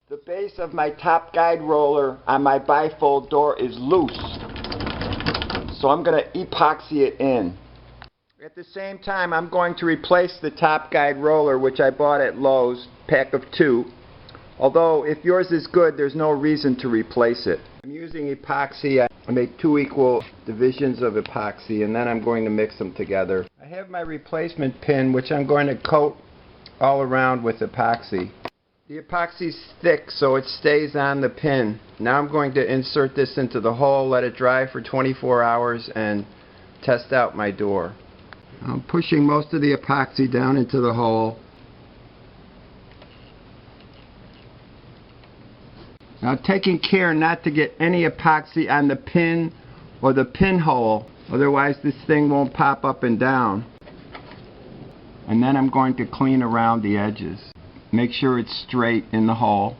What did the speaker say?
The base of my top guide roller on my bifold door is loose, so I'm going to epoxy it in. At the same time, I'm going to replace the top guide roller, which I bought at Lowe's, pack of 2. Although, if yours is good, there's no reason to replace it. I'm using epoxy. I made 2 equal divisions of epoxy, and then I'm going to mix them together. I have my replacement pin, which I'm going to coat all around with epoxy. The epoxy's thick, so it stays on the pin. Now I'm going to insert this into the hole, let it dry for 24 hours, and test out my door. I'm pushing most of the epoxy down into the hole. Now taking care not to get any epoxy on the pin or the pinhole, otherwise this thing won't pop up and down. And then I'm going to clean around the edges. Make sure it's straight in the hole.